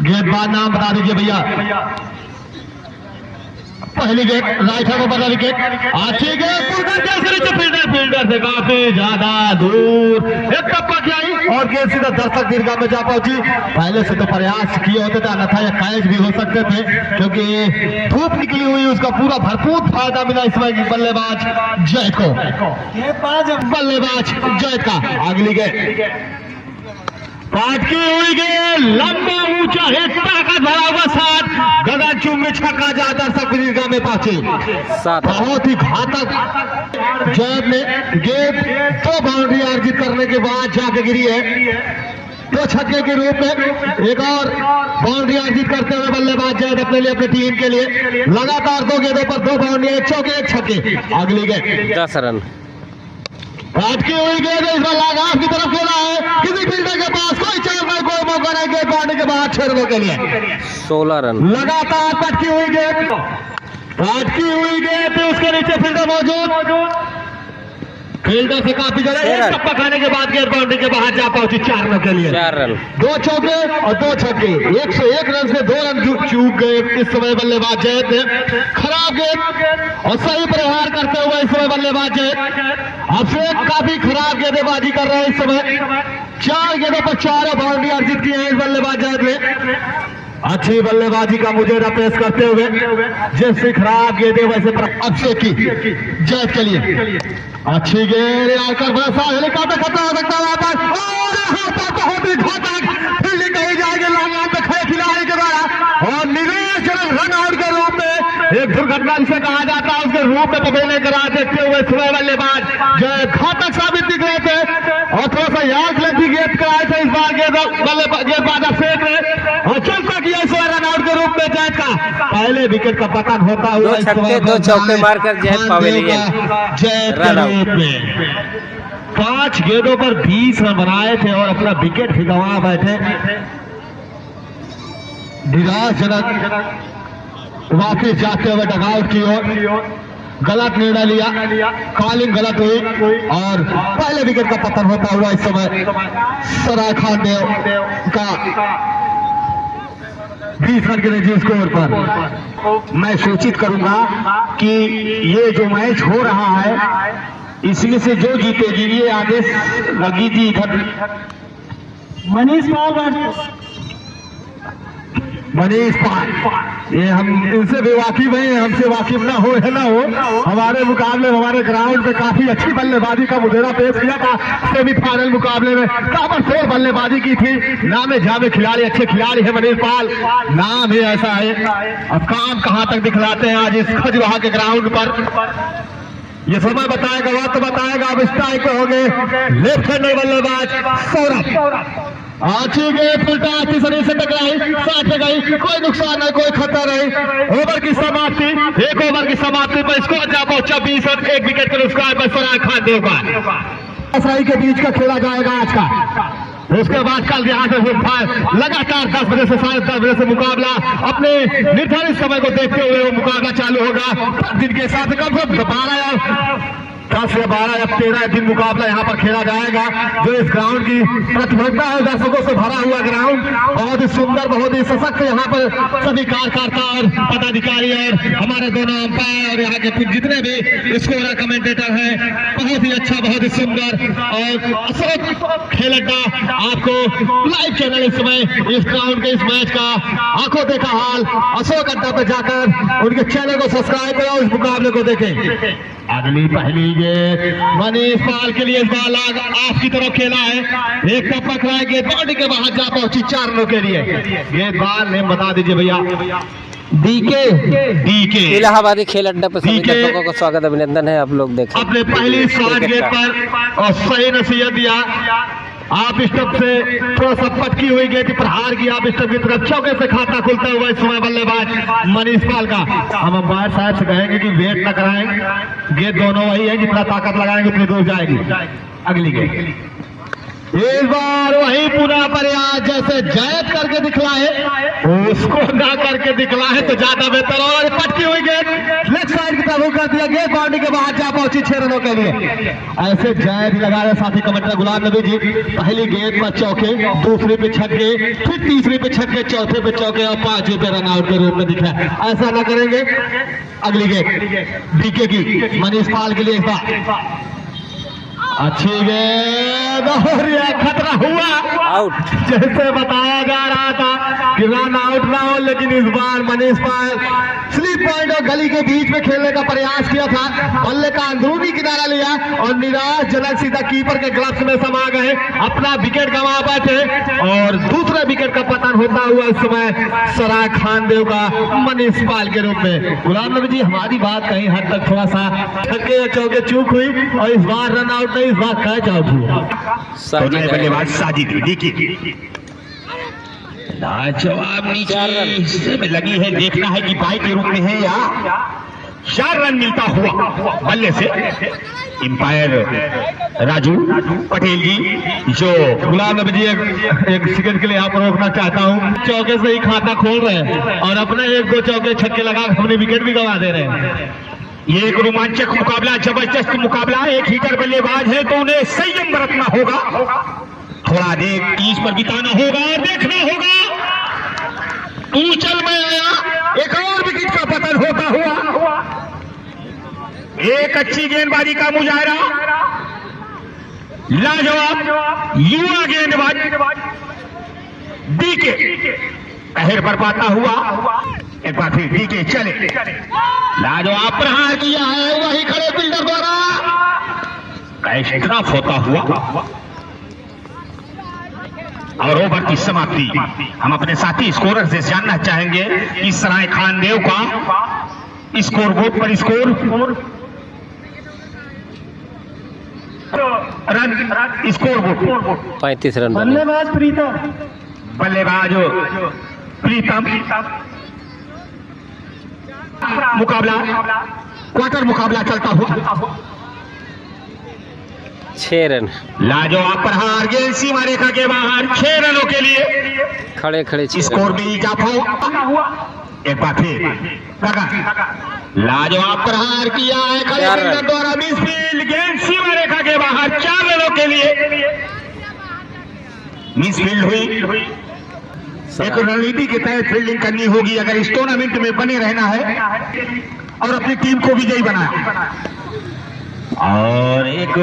गेंदबाज नाम बता दीजिए भैया। पहली गेंद राइट हैंड पर विकेट, अच्छी गेंद फील्डर से काफी ज्यादा दूर, एक टप्पा जाई और गेंद सीधा दर्शक दीर्घा में जा पहुंची। पहले से तो प्रयास किए होते थे, अन्यथा ये कैच भी हो सकते थे, क्योंकि धूप निकली हुई उसका पूरा भरपूर फायदा मिला इस वक्त बल्लेबाज जैद को। बल्लेबाज जैद का अगली गेंद पाटकी हुई गेंद, लंबा ऊंचा हिट, ताकत भरा हुआ साथ गगन चुम्बी छक्का जा दर्शक दीर्घा में पहुंची। बहुत ही घातक जैद ने गेंद 2 बाउंड्री अर्जित करने के बाद जाके गिरी है। 2 छक्के के रूप में एक और बाउंड्री अर्जित करते हुए बल्लेबाज जैद अपने लिए, अपनी टीम के लिए लगातार 2 गेंदों पर 2 बाउंड्री, 1 चौके 1 छक्के। अगली गेंद 10 रन। पाटकी हुई गेंद इस बार लगाव की तरफ खेला है, किसी फील्डर के पास कोई चांस नहीं, कोई मौका नहीं, गेंद पाने के बाद 6 रनों के लिए 16 रन। लगातार पटकी हुई गेंद उसके नीचे फील्डर मौजूद, फील्डर से काफी ज्यादा, एक टप्पा खाने के बाद गेंद बाउंड्री के बाहर जा पहुंची 4 रनों के लिए। 4 रन, 2 चौके और 2 छक्के, 101 रन से 2 रन चूक गए इस समय बल्लेबाज जैद ने। खराब गेंद और सही प्रहार करते हुए इस समय बल्लेबाज जैद अब से काफी खराब गेंदबाजी कर रहे हैं इस समय। 4 गेंदों पर 4 बाउंड्री अर्जित की है इस बल्लेबाज जैद ने। अच्छी बल्लेबाजी का मुजरा पेश करते हुए, जैसे खराब गेंदे वैसे अक्षय की जैद के लिए अच्छी गेंद आकर बड़ा हेलीकॉप्टर खतरा हो सकता है वापस, बहुत ही घातक फील्डिंग कही जाएगी लांगन पे खड़े खिलाड़ी के द्वारा और निवेश रन आउट के रूप में, एक दुर्घटना जिसे कहा जाता है उसके रूप में पवेने करा देखते हुए सुबह बल्लेबाज जो घातक साबित दिख रहे थे और थोड़ा सा याद लेती गेंद कराए थे इस बार गेंदबाज फेंक रहे और चलता किया इस बार रन आउट के रूप में जैद का पहले विकेट का पतन होता हुआ 2 छक्के 2 चौके मारकर जैद पवेलियन जैद के रूप में 5 गेंदों पर 20 रन बनाए थे और अपना विकेट भी गंवा बैठे। निराशजनक वापिस जाते हुए डगआउट की ओर, गलत निर्णय लिया, कॉलिंग गलत हुई और पहले विकेट का पतन होता हुआ इस समय सराय खान देव का 20 रन के निजी स्कोर पर। मैं सूचित करूंगा कि ये जो मैच हो रहा है इसमें से जो जीतेगी, ये आदेश लगी थी इधर मनीष पाल, ये हम इनसे भी वाकिफ हैं, हमसे वाकिफ ना हो है ना हो। हमारे मुकाबले हमारे ग्राउंड पे काफी अच्छी बल्लेबाजी का मुजरा पेश किया था सेमीफाइनल मुकाबले में, ताबड़तोड़ बल्लेबाजी की थी। नामे जामे खिलाड़ी, अच्छे खिलाड़ी है मनीष पाल, नाम ही ऐसा है। अब काम कहाँ तक दिखलाते हैं आज इस खजुराहो के ग्राउंड पर, ये समय बताएगा, वक्त बताएगा। अब स्ट्राइक पे हो गए लेफ्ट हैंडर बल्लेबाज सौरभ, अच्छी गेंद उल्टा अच्छी शरीर से टकराई, 60 पे गई, कोई नुकसान नहीं, कोई खतरा नहीं। ओवर की समाप्ति, 1 ओवर की समाप्ति पर स्कोर जा पहुंचा 20 रन, 1 विकेट के नुकसान पर सराय खान देव का के बीच का खेला जाएगा आज का। उसके बाद कल यहाँ से लगातार 10 बजे से 10:30 बजे से मुकाबला अपने निर्धारित समय को देखते हुए वो मुकाबला चालू होगा। दिन के साथ कम से कम 10 या 12 या 13 दिन मुकाबला यहाँ पर खेला जाएगा। जो इस ग्राउंड की प्रतिबद्धता है, दर्शकों से भरा हुआ ग्राउंड, बहुत ही सुंदर, बहुत ही सशक्त। यहाँ पर सभी कार्यकर्ता और पदाधिकारी और हमारे दोनों अंपायर और यहाँ के जितने भी स्कोरर कमेंटेटर हैं, बहुत ही अच्छा, बहुत ही सुंदर। और अशोक खेल अड्डा आपको लाइव चैनल इस समय इस ग्राउंड के इस मैच का आंखों देखा हाल अशोक अड्डा पे जाकर उनके चैनल को सब्सक्राइब करें और इस मुकाबले को देखें। अगली पहली गेंद मनीष पाल के लिए इस बार आपकी तरफ खेला है, एक टप्पा खिलाए, गेंद बाउंड्री के बाहर जा पहुंची 4 रनों के लिए। गेंदबाज नेम बता दीजिए भैया। डीके इलाहाबादी खेल अड्डा पर सभी दर्शकों को स्वागत, अभिनंदन है। आप लोग देखें अपने पहली शॉट गेंद पर और सही नसीहत दिया। आप स्टंप से थोड़ा सा पटकी हुई गेंद प्रहार किया, आप स्टंप की तरफ चौके से खाता खुलता हुआ इस समय बल्लेबाज मनीष पाल का। हम अंपायर साहब से कहेंगे कि वेट न कराएं, गेंद दोनों वही है, जितना ताकत लगाएंगे उतनी दूर जाएगी। अगली गेंद इस बार वही पूरा प्रयास जैसे जैद करके दिखलाए उसको ना करके दिखलाए तो ज्यादा बेहतर। और पटकी हुई गेंद लेफ्ट साइड की तरफ कर दिया, गेंद बाउंड्री के बाहर जा पहुंची 6 रनों के लिए। ऐसे जैद लगा रहे साथी कमेंटर गुलाम नबी जी। पहली गेंद पर चौके, दूसरी पे छक्के, फिर तीसरी पे छक्के, चौथे पे चौके और पांचवें पे रन आउट के रूप में दिखा। ऐसा ना करेंगे। अगली गेंद बीके की मनीष पाल के लिए इस बार अच्छी गेंद और यह खतरा हुआ आउट। जैसे बताया जा रहा था कि रन आउट ना हो, लेकिन इस बार मनीष पाल स्लिप पॉइंट और गली के बीच में खेलने का प्रयास किया था, बल्ले का अंदरूनी किनारा लिया और निराशजनक सीधा कीपर के ग्लव्स में समा गए, अपना विकेट गंवा बैठे और दूसरे विकेट का पतन होता हुआ इस समय सराय खानदेव का मनीष पाल के रूप में। गुलाम नबी जी, हमारी बात कहीं हद तक थोड़ा सा छक्के चौके चूक हुई और इस बार रन आउट इस बात कैच आउट हुआ। बल्लेबाज साजिद लाजवाब नीचे में लगी है, देखना है कि बाई के रूप में है या 4 रन मिलता हुआ बल्ले से। अंपायर राजू पटेल जी, जो गुलाम नबी जी एक सेकंड के लिए यहाँ पर रोकना चाहता हूँ, चौके से ही खाता खोल रहे हैं और अपने 1-2 चौके छक्के लगा अपने विकेट भी गंवा दे रहे हैं। ये एक रोमांचक मुकाबला, जबरदस्त मुकाबला। एक हीटर बल्लेबाज है तो उन्हें संयम बरतना होगा, थोड़ा देर क्रीज पर बिताना होगा और देखना होगा। तू चल मैं आया, एक और विकेट का पतन होता हुआ। एक अच्छी गेंदबाजी का मुजाहरा, लाजवाब युवा गेंदबाज डीके कहर पर पाता हुआ। एक बार फिर डीके चले, लाजवाब प्रहार किया है वही खड़े फील्डर द्वारा, कैच ड्रॉप होता हुआ और ओवर की समाप्ति। हम अपने साथी स्कोरर से जानना चाहेंगे इस सराय खानदेव का स्कोर बोर्ड पर score run score board 35 run. बल्लेबाज प्रीतम मुकाबला क्वार्टर मुकाबला चलता हुआ 6 रन। लाजवाब प्रहार, गेंद सीमा रेखा के बाहर 6 रनों के लिए खड़े खड़े स्कोर में इजाफा हुआ। एक बार फिर लाजवाब प्रहार किया है खड़े फील्डर द्वारा, मिसफील्ड, गेंद सीमा रेखा के बाहर 4 रनों के लिए मिसफील्ड हुई। एक रणनीति के तहत फील्डिंग करनी होगी अगर इस टूर्नामेंट में बने रहना है और अपनी टीम को विजयी बनाना। और एक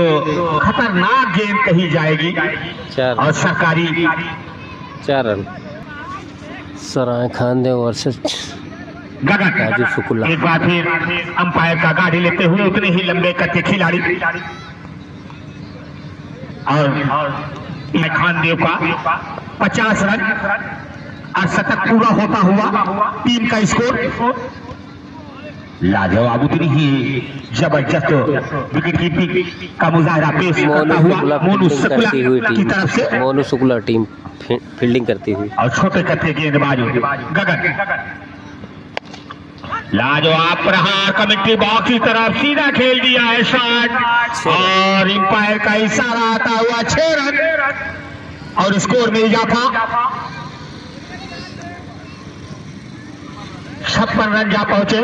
खतरनाक गेंद कही जाएगी और सरकारी 4 रन। सराय खानदेव वर्सेस गगन शुक्ला। एक बार फिर अंपायर का गाड़ी लेते हुए उतने ही लंबे कद खिलाड़ी और खानदेव का 50 रन और शतक पूरा होता हुआ टीम का स्कोर। लाजवाब उतनी ही जबरदस्त विकेट कीपिंग का मुजाहरा पेश करता हुआ मोनू शुक्ला की तरफ से। मोनू शुक्ला टीम फील्डिंग करती हुई और छोटे कथे गेंदबाज गगन। लाजवाब प्रहार, कमेंट्री बॉक्स की तरफ सीधा खेल दिया है शॉट और अंपायर का इशारा आता हुआ 6 रन और स्कोर में इजाफा 56 रन जा पहुंचे।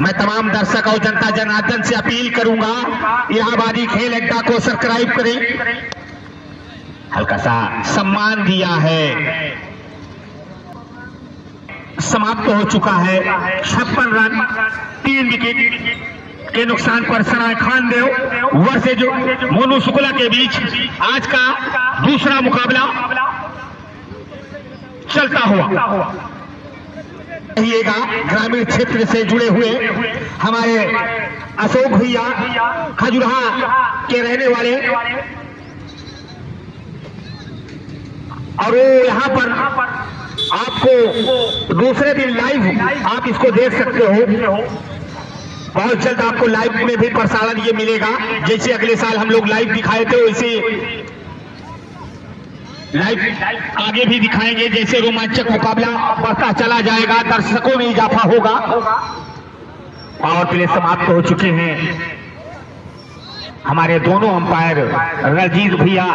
मैं तमाम दर्शक और जनता जनार्दन से अपील करूंगा, इलाहाबादी खेल अड्डा को सब्सक्राइब करें, हल्का सा सम्मान दिया है। समाप्त हो चुका है 56 रन 3 विकेट के नुकसान पर सराय खानदेव वर्सेज मोनू शुक्ला के बीच आज का दूसरा मुकाबला चलता हुआ। रहिएगा ग्रामीण क्षेत्र से जुड़े हुए हमारे अशोक भैया खजुराहा के रहने वाले, और वो यहाँ पर आपको दूसरे दिन लाइव आप इसको देख सकते हो। बहुत जल्द आपको लाइव में भी प्रसारण ये मिलेगा, जैसे अगले साल हम लोग लाइव दिखाए थे वैसे लाइव आगे भी दिखाएंगे। जैसे रोमांचक मुकाबला बढ़ता चला जाएगा, दर्शकों में इजाफा होगा। पावर प्ले समाप्त हो चुके हैं। हमारे दोनों अंपायर रजीत भैया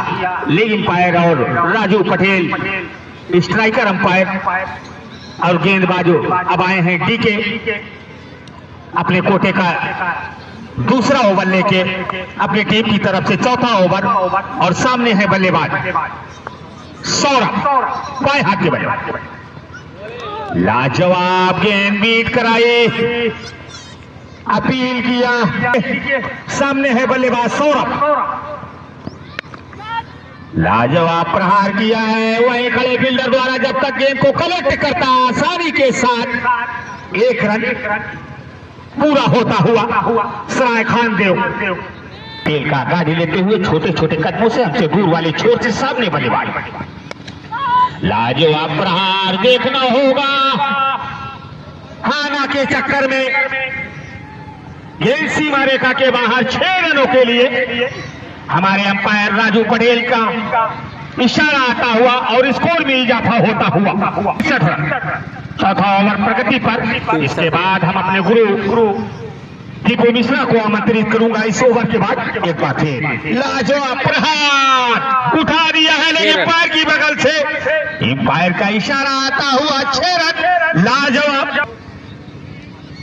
लेग अंपायर और राजू पटेल स्ट्राइकर अंपायर और गेंदबाजों अब आए हैं डीके अपने कोटे का दूसरा ओवर लेके अपनी टीम की तरफ से चौथा ओवर। और सामने है बल्लेबाज सौरभ, बाएं हाथ के बल्लेबाज। लाजवाब गेंद बीट कराई, अपील किया, सामने है बल्लेबाज सौरभ, लाजवाब प्रहार किया है। वहीं खड़े फील्डर द्वारा जब तक गेंद को कलेक्ट करता आसानी के साथ एक रन पूरा होता हुआ सराय खान देव तेल का गाड़ी लेते हुए छोटे छोटे कदमों से हमसे दूर वाले छोर से सामने बल्लेबाज। लाजवाब प्रहार देखना होगा, हाना के चक्कर में गेंद सीमा रेखा के बाहर 6 रनों के लिए हमारे अंपायर राजू पटेल का इशारा आता हुआ और स्कोर में इजाफा होता हुआ 60 रन। चौथा ओवर प्रगति पर। इसके बाद हम अपने गुरु दीपू मिश्रा को आमंत्रित करूंगा इस ओवर के बाद। एक बार फिर लाजवाब प्रहार उठा दिया है लेकिन अंपायर की बगल से अंपायर का इशारा आता हुआ 6 रन। लाजवाब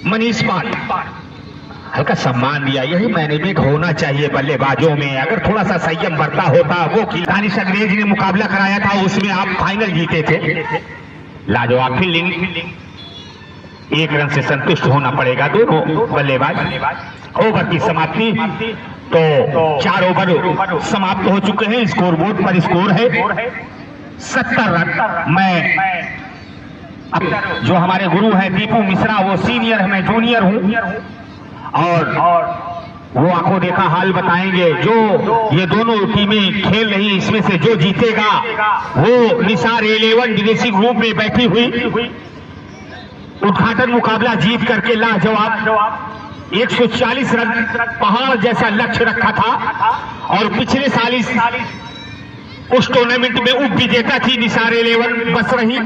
मनीष पाल हल्का सम्मान दिया, यही मैनेजमेंट होना चाहिए बल्लेबाजों में। अगर थोड़ा सा संयम बरता होता, वो दानिश अंग्रेज ने मुकाबला कराया था उसमें आप फाइनल जीते थे। लाजवाब फील्डिंग, 1 रन से संतुष्ट होना पड़ेगा दोनों बल्लेबाज। ओवर की समाप्ति तो 4 ओवर समाप्त हो चुके हैं। स्कोर बोर्ड पर स्कोर है 70 रन। मैं जो हमारे गुरु हैं दीपू मिश्रा, वो सीनियर है, मैं जूनियर हूं और वो आंखों देखा हाल बताएंगे। जो ये दोनों टीमें खेल रही, इसमें से जो जीतेगा वो निसार 11 विदेशी ग्रुप में बैठी हुई उद्घाटन मुकाबला जीत करके लाजवाब 140 रन पहाड़ जैसा लक्ष्य रखा था। और पिछले साल उस टूर्नामेंट में उप विजेता थी निसार 11 बस रही।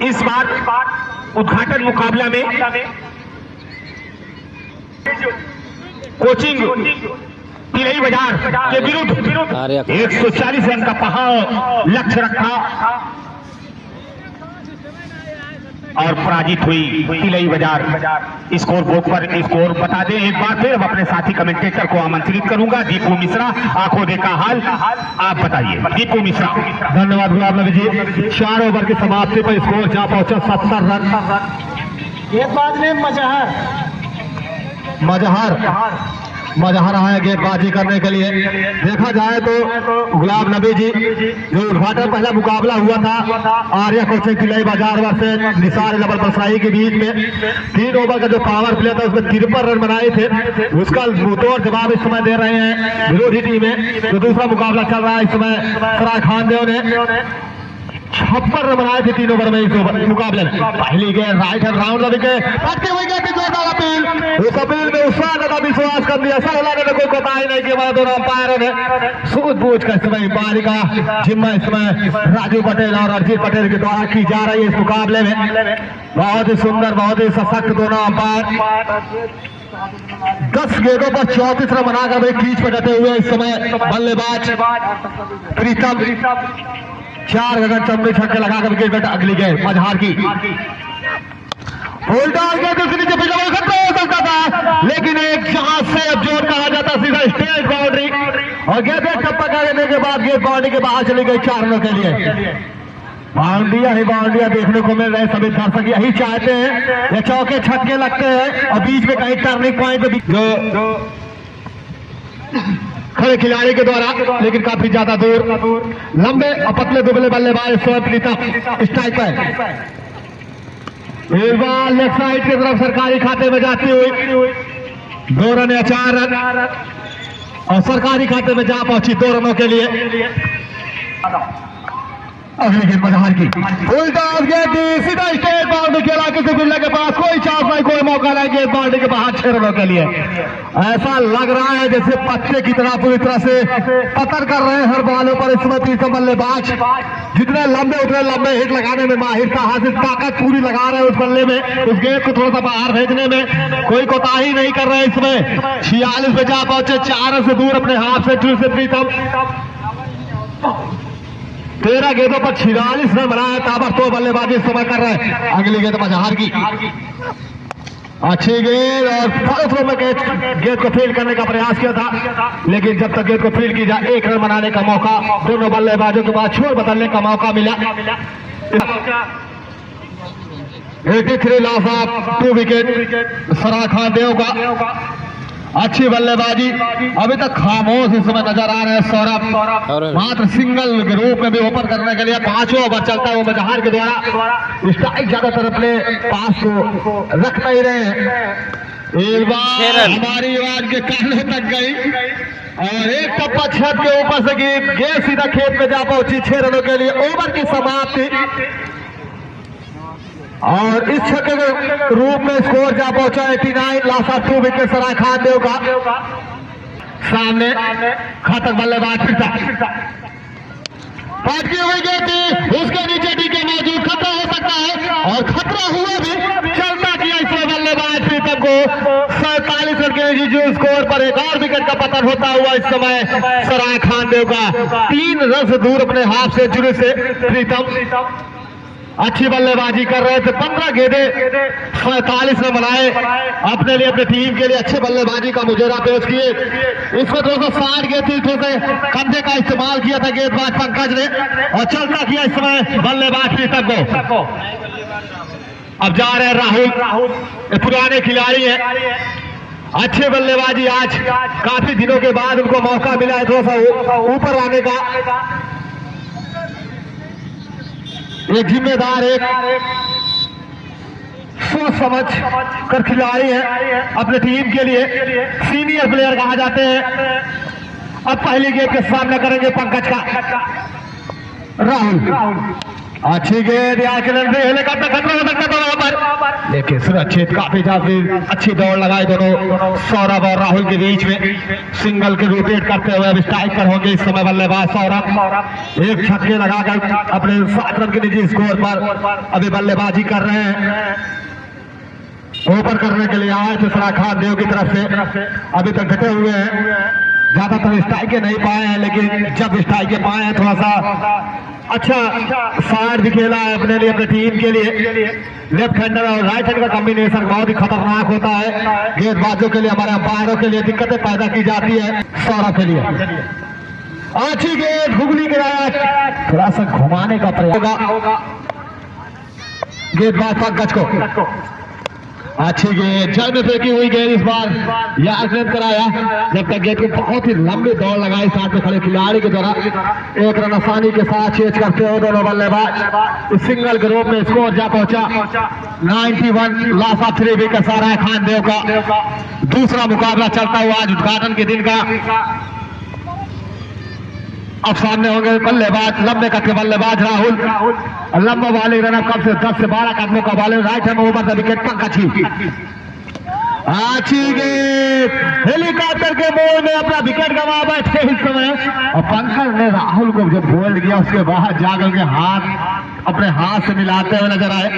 इस बार उद्घाटन मुकाबला में कोचिंग तिलई बाजार के विरुद्ध 140 रन का पहाड़ लक्ष्य रखा और पराजित हुई तिलई बाजार। स्कोर बोर्ड पर स्कोर बता दें एक बार फिर। अब अपने साथी कमेंटेटर को आमंत्रित करूंगा, दीपू मिश्रा, आंखों देखा हाल आप बताइए। दीपू मिश्रा। धन्यवाद गुलाब नबी जी। 4 ओवर की समाप्ति पर स्कोर जहां पहुंचा 70 रन। एक बाद में मजहर आए गेंदबाजी करने के लिए। देखा जाए तो गुलाब नबी जी जो उद्घाटन पहला मुकाबला हुआ था आर्या कोचिंग तिलई बाजार वर्सेस निसार लेवल बसराई के बीच में 3 ओवर का जो पावर प्ले था उसमें 53 रन बनाए थे। उसका मुंहतोड़ जवाब इस समय दे रहे हैं विरोधी टीमें। जो दूसरा मुकाबला चल रहा है इस समय सराय खान देव ने 56 रन बनाए थे 3 ओवर में इस मुकाबले में। पहली गेंद राइट हैंड राउंड उस अपील में उसका ज्यादा विश्वास कर दिया। सर हिलाने में कोई कोताही नहीं की हमारे दोनों अंपायरों ने। सूझबूझ का समय पारी का जिम्मा इस समय राजू पटेल और अरजीत पटेल के द्वारा की जा रही है इस मुकाबले में। बहुत ही सुंदर, बहुत ही सशक्त दोनों अंपायर। 10 गेंदों पर 34 रन बनाकर भाई क्रीज पर डटे हुए इस समय बल्लेबाज प्रीतम। 4 गगन चमड़ी छक्के लगाकर विकेट बेटा। अगली गेंद मजहार की डाल के दूसरी नीचे पिछला हो सकता था, लेकिन एक जहां से अब जोर कहा जाता सीधा स्टेट बाउंड्री और गेंद टप्पा करने के बाद गेंद बाउंड्री के बाहर चली गई 4 रनों के लिए। बाउंड्रियां ही बाउंड्रियां देखने को मिल रहे हैं। सभी दर्शक यही चाहते हैं, ये चौके छक्के लगते हैं और बीच में कहीं टर्निंग पॉइंट जो खड़े खिलाड़ी के द्वारा, लेकिन काफी ज्यादा दूर लंबे और पतले दुबले बल्लेबाज प्रीतम स्ट्राइक पर। एक बार लेफ्ट साइड की तरफ सरकारी खाते में जाती हुई 2 रन या 4 रन और सरकारी खाते में जा पहुंची 2 रनों के लिए। अगली गेंद मजहार की उल्टा गेंद सीधा स्टेट बाउंड्री खेला किसी बिल्ला के पास, कोई चांस नहीं, कोई मौका नहीं, गेंद बाउंड्री के बाहर 6 रनों के लिए। ऐसा लग रहा है जैसे पत्ते की तरह पूरी तरह से पतर कर रहे हैं हर बॉलों पर इस समय प्रीतम बल्लेबाज। जितने लंबे उतने लंबे हिट लगाने में माहिर था, हासिल ताकत पूरी लगा रहे हैं उस बल्ले में, उस गेंद को थोड़ा सा बाहर भेजने में कोई कोताही नहीं कर रहे इसमें। 46 पे जा पहुंचे, 4 रन से दूर अपने हाफ सेंचुरी से प्रीतम। 13 गेंदों पर 46 रन बनाया, ताबड़तोड़ बल्लेबाजी इस समय कर रहे हैं। अगली गेंद मजहार की अच्छी गेंद और फर्स्ट थ्रो में गेंद को फील्ड करने का प्रयास किया था, लेकिन जब तक गेंद को फील्ड की जाए 1 रन बनाने का मौका दोनों बल्लेबाजों के बाद छोड़ बदलने का मौका मिला। 83 loss of 2 wicket Farah Khan Dev का। अच्छी बल्लेबाजी, अभी तक खामोश इस समय नजर आ रहे हैं सौरभ। मात्र सिंगल के रूप में भी ओपन करने के लिए 5वां ओवर चलता है वो मजहार के द्वारा। स्ट्राइक ज्यादातर अपने पास को रख नहीं रहे हैं। एक बार हमारी आवाज के कानों तक गई और एक टप्पा छत के ऊपर से गेंद सीधा खेत में जा पहुंची। 6 रनों के लिए ओवर की समाप्ति और इस छक्के के रूप में स्कोर जा पहुंचा 89 loss of 2 wicket Farah Khan Dev का। सामने घातक बल्लेबाज फिरता पटकी हुई गेंद थी, उसके नीचे टीके मौजूद, खतरा हो सकता है और खतरा हुआ भी। चलता किया इसमें बल्लेबाज प्रीतम को 47 रन के जो स्कोर पर एक और विकेट का पतन होता हुआ इस समय फराह खान देव का। 3 रन से दूर अपने हाफ सेंचुरी से प्रीतम अच्छी बल्लेबाजी कर रहे थे। 15 गेंदे 47 रन बनाए अपने लिए, अपने टीम के लिए अच्छे बल्लेबाजी का मुजरा पेश किए। इसमें 260 गेंद थी, से कंधे का इस्तेमाल किया था गेंदबाज पंकज ने और चलता किया इस समय बल्लेबाज प्रीतम को। अब जा रहे हैं राहुल, पुराने खिलाड़ी हैं, अच्छे बल्लेबाजी। आज काफी दिनों के बाद उनको मौका मिला है थोड़ा सा ऊपर आने का। एक जिम्मेदार, एक सोच समझ कर खिलाड़ी है, अपने टीम के लिए सीनियर प्लेयर कहा जाते हैं। अब पहली गेंद के सामना करेंगे पंकज का राहुल। अच्छी गेंद हेलीकॉप्टर खतरा हो सकता था वहां पर, लेकिन सुरक्षित काफी अच्छी दौड़ लगाई दोनों सौरभ और राहुल के बीच में। सिंगल के रोटेट करते हुए अब स्ट्राइक पर होंगे इस समय बल्लेबाज सौरभ। एक छक्के लगाकर अपने 7 रन के निजी स्कोर पर अभी बल्लेबाजी कर रहे हैं। ओपन करने के लिए आए थे फराह खान देव की तरफ से, अभी तक डटे हुए हैं। ज्यादातर स्ट्राइक नहीं पाए हैं, लेकिन जब स्ट्राइक पाए हैं थोड़ा सा अच्छा शॉट भी खेला है अपने लिए, अपने टीम के लिए। लेफ्ट हैंडर और राइट हैंड का कॉम्बिनेशन बहुत ही खतरनाक होता है। गेंदबाजों के लिए, हमारे अंपायरों के लिए दिक्कतें पैदा की जाती है सौरभ के लिए। अच्छी गेंद घुगली के थोड़ा सा घुमाने का प्रयास होगा गेंदबाज पंकज को। अच्छी गेंद जल में फेंकी हुई गेंद इस बार याद कराया, जब तक गेंद को बहुत ही लंबी दौड़ लगाई साथ में खड़े खिलाड़ी के द्वारा। 1 रन आसानी के साथ चेज करते हुए दोनों बल्लेबाज इस सिंगल के रूप में स्कोर जा पहुंचा 91 loss of 3 wicket Farah Khan Dev का। दूसरा मुकाबला चलता हुआ आज उद्घाटन के दिन का। अब सामने होंगे बल्लेबाज, लंबे कद के बल्लेबाज राहुल। लंबा बॉलिंग रन कम से 10 से 12 कदमों का bowling, right hand over the wicket Pankaj की। अच्छी गेंद हेलीकॉप्टर के बॉल में अपना विकेट गंवा बैठे इस समय, और पंकज ने राहुल को जब बोल दिया उसके बाद जाकर के हाथ अपने हाथ से मिलाते हुए नजर आए।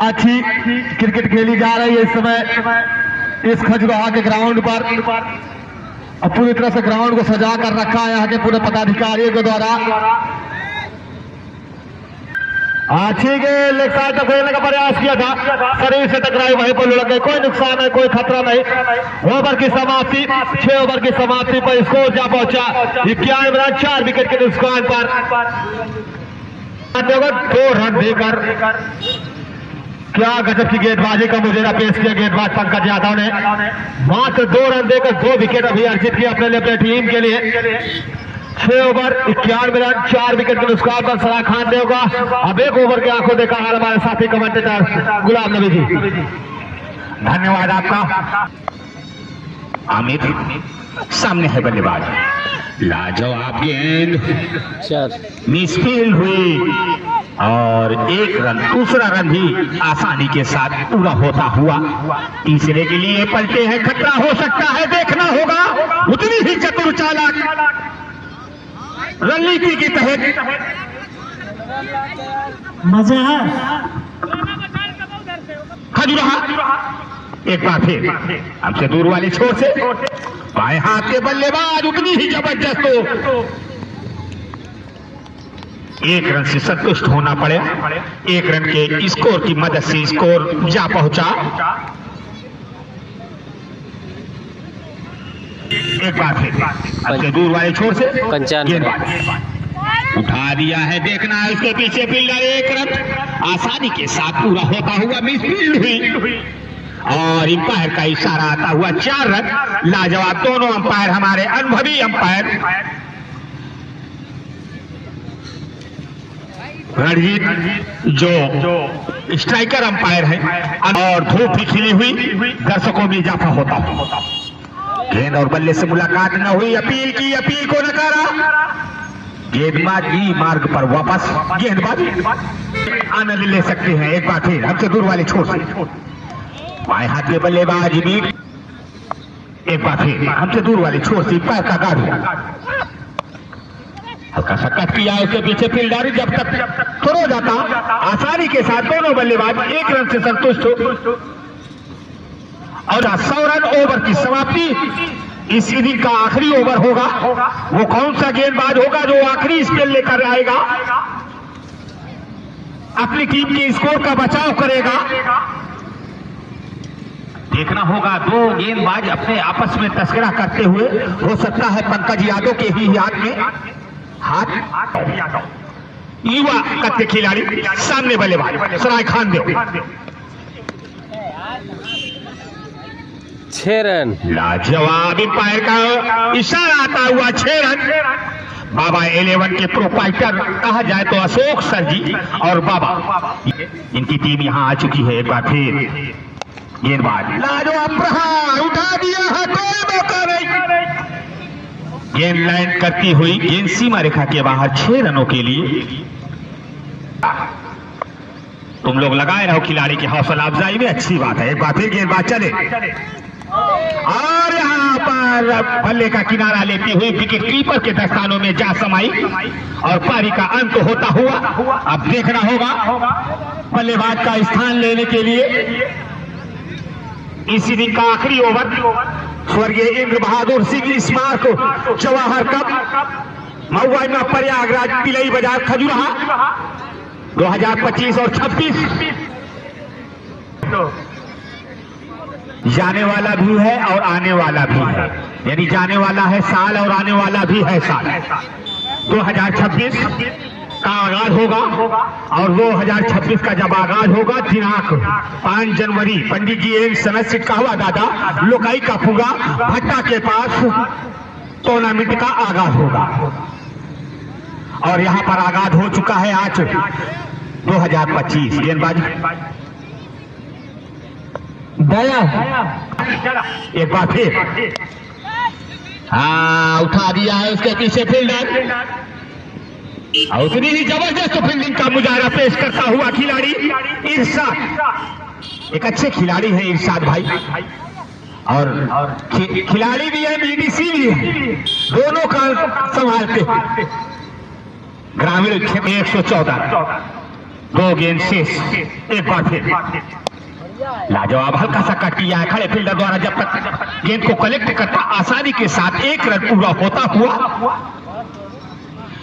अच्छी क्रिकेट खेली जा रही है इस समय इस खजुराहो के ग्राउंड पर। अब पूरी तरह से ग्राउंड को सजा कर रखा है यहाँ के पूरे पदाधिकारियों के द्वारा। अच्छी गेंद लेग साइड तक खेलने का प्रयास किया था, शरीर से टकराई, वहीं पर लुढ़क गई। कोई नुकसान है, कोई खतरा नहीं। ओवर की समाप्ति, 6 ओवर की समाप्ति पर स्कोर जा पहुंचा 51 रन 4 विकेट के नुकसान पर। 2 रन देकर क्या गजब की गेंदबाजी का मुजरा पेश किया गेंदबाज पंकज यादव ने। मात्र 2 रन देकर 2 विकेट अभी अर्जित किया अपने लिए, अपने टीम के लिए। 6 ओवर 51 रन 4 विकेट के नुकसान पर फराह खान देव का। अब 1 ओवर के आंखों देखा हाल हमारे साथी कमेंटेटर गुलाम नबी जी। धन्यवाद आपका। आमिर सामने है बल्लेबाज। लाजवाब गेंद 4 मिसफील्ड हुई और एक रन, दूसरा रन भी आसानी के साथ पूरा होता हुआ तीसरे के लिए पलटे हैं। खतरा हो सकता है, देखना होगा। उतनी ही चतुर चालाक रणनीति के तहत मजा है। खजुराहा एक बार फिर हमसे दूर वाली छोर से बाएं हाथ के बल्लेबाज उतनी ही जबरदस्त हो। एक रन से संतुष्ट होना पड़े। एक रन के स्कोर की मदद से स्कोर जा पहुंचा। एक बार फिर हमसे दूर वाले छोर से 95 गेंदबाज उठा दिया है, देखना है उसके पीछे फील्डर। एक रन आसानी के साथ पूरा होता हुआ मिसफील्ड हुई और अंपायर का इशारा आता हुआ 4 रन। लाजवाब दोनों अंपायर, हमारे अनुभवी अंपायर रणजीत जो स्ट्राइकर अंपायर है, और धूप भी खिली हुई, दर्शकों में इजाफा होता। गेंद और बल्ले से मुलाकात न हुई, अपील की, अपील को नकारा। गेंदबाज ही मार्ग पर वापस। गेंदबाज आनंद ले सकते हैं। एक बार फिर हमसे दूर वाले छोर से बाएं हाथ के बल्लेबाज भी एक बार फिर हमसे दूर वाले छोर से पैर का गाड़ हल्का सा कट किया, उसके पीछे फील्डर जब तक थ्रो जाता आसानी के साथ दोनों बल्लेबाज एक रन से संतुष्ट हो और 100 रन ओवर की समाप्ति। इस इनिंग का आखिरी ओवर होगा। वो कौन सा गेंदबाज होगा जो आखिरी स्पेल लेकर आएगा, अपनी टीम के स्कोर का बचाव करेगा, देखना होगा। 2 गेंदबाज अपने आपस में तस्करा करते हुए, हो सकता है पंकज यादव के ही हाथ में हाथ। युवा कद के खिलाड़ी, सामने बल्लेबाज सराय खान देव 6 रन। लाजवाब अंपायर का इशारा आता हुआ 6 रन। बाबा 11 के प्रोपाइटर कहा जाए तो अशोक सर जी और बाबा, इनकी टीम यहां आ चुकी है। एक बार फिर गेंदबाज लाजवाब प्रहार उठा दिया है, कोई मौका नहीं। गेंद लैंड करती हुई गेंद सीमा रेखा के बाहर 6 रनों के लिए। तुम लोग लगाए रहो खिलाड़ी की हौसला अफजाई में, अच्छी बात है। एक बार फिर गेंदबाज चले और यहाँ पर बल्ले का किनारा लेती हुई विकेट कीपर के दस्तानों में जा समाई और पारी का अंत होता हुआ। अब देखना होगा बल्लेबाज का स्थान लेने के लिए इस इनिंग का आखिरी ओवर स्वर्गीय इंद्र बहादुर सिंह स्मारक जवाहर कप महुआ में प्रयागराज तिलई बाजार खजुराहा 2025 और 26 जाने वाला भी है और आने वाला भी है, यानी जाने वाला है साल और आने वाला भी है साल। 2026 का आगाज होगा और 2026 का जब आगाज होगा दिनांक 5 जनवरी पंडित जी एन सनत कहवा दादा लोकाई का फुगा भट्टा के पास टूर्नामेंट का आगाज होगा और यहाँ पर आगाज हो चुका है आज 2025। गेंदबाजी दया एक बार फिर उठा दिया है, उसके पीछे फील्डर और उतनी ही जबरदस्त फील्डिंग का मुजाहरा पेश करता हुआ खिलाड़ी इरशाद। एक अच्छे खिलाड़ी है इरशाद भाई और खिलाड़ी भी है, बीडीसी भी है, दोनों का संभालते हैं। ग्रामीण क्षेत्र 114 2 गेंद शेष। एक बार फिर लाजवाब हल्का सा कट किया है, खड़े फील्डर द्वारा जब तक गेंद को कलेक्ट करता आसानी के साथ 1 रन पूरा होता हुआ।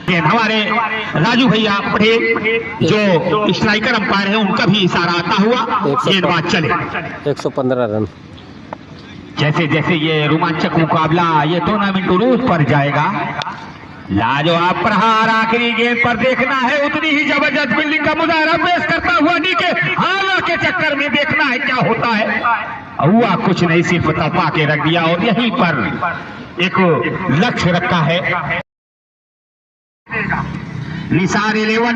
गेंद हमारे राजू भैया पटेल जो स्ट्राइकर अंपायर है उनका भी इशारा आता हुआ। गेंदबाज चले 115 रन। जैसे जैसे ये रोमांचक मुकाबला ये टूर्नामेंट रूज पर जाएगा, लाजवाब प्रहार आखिरी गेंद पर देखना है, उतनी ही जबरदस्त फील्डिंग का मुजाहरा पेश करता हुआ नीचे हाला के चक्कर में देखना है क्या होता है। हुआ कुछ नहीं, सिर्फ तपा के रख दिया और यहीं पर एक लक्ष्य रखा है। निसार 11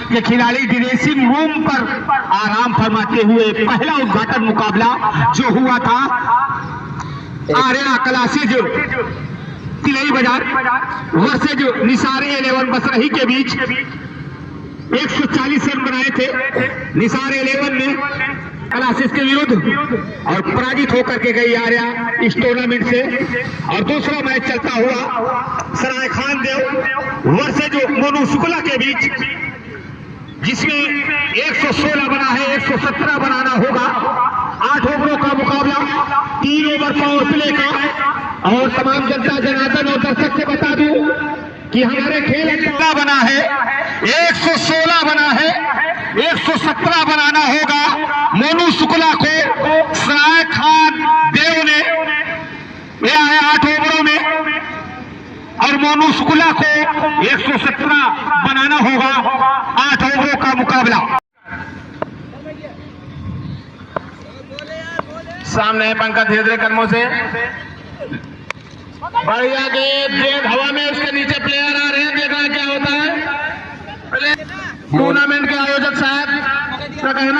के खिलाड़ी ड्रेसिंग रूम पर आराम फरमाते हुए पहला उद्घाटन मुकाबला जो हुआ था आर्या क्लासेज तिलई बाजार वर्सेज निसार 11 बसरही के बीच 140 रन बनाए थे निसार 11 ने क्लासेस के विरुद्ध और पराजित होकर के गई आर्या इस टूर्नामेंट से। और दूसरा मैच चलता हुआ सराय खान देव वर्सेज मोनू शुक्ला के बीच, जिसमें 116 बना है, 117 बनाना होगा। 8 ओवरों का मुकाबला, 3 ओवर पावर प्ले का। और तमाम जनता जनार्दन और दर्शक से बता दूं कि हमारे खेल अच्छा बना है, 116 बना है, 117 बनाना होगा। मोनू शुक्ला को सराय खान देव ने लिया है 8 ओवरों में और मोनू शुक्ला को 117 बनाना होगा। 8 ओवरों का मुकाबला। सामने है पंकज धीरे धीरे कदमों से, बढ़िया गेंद हवा में, उसके नीचे प्लेयर आ रहे हैं, देखना क्या होता है। टूर्नामेंट के आयोजक साहब का कहना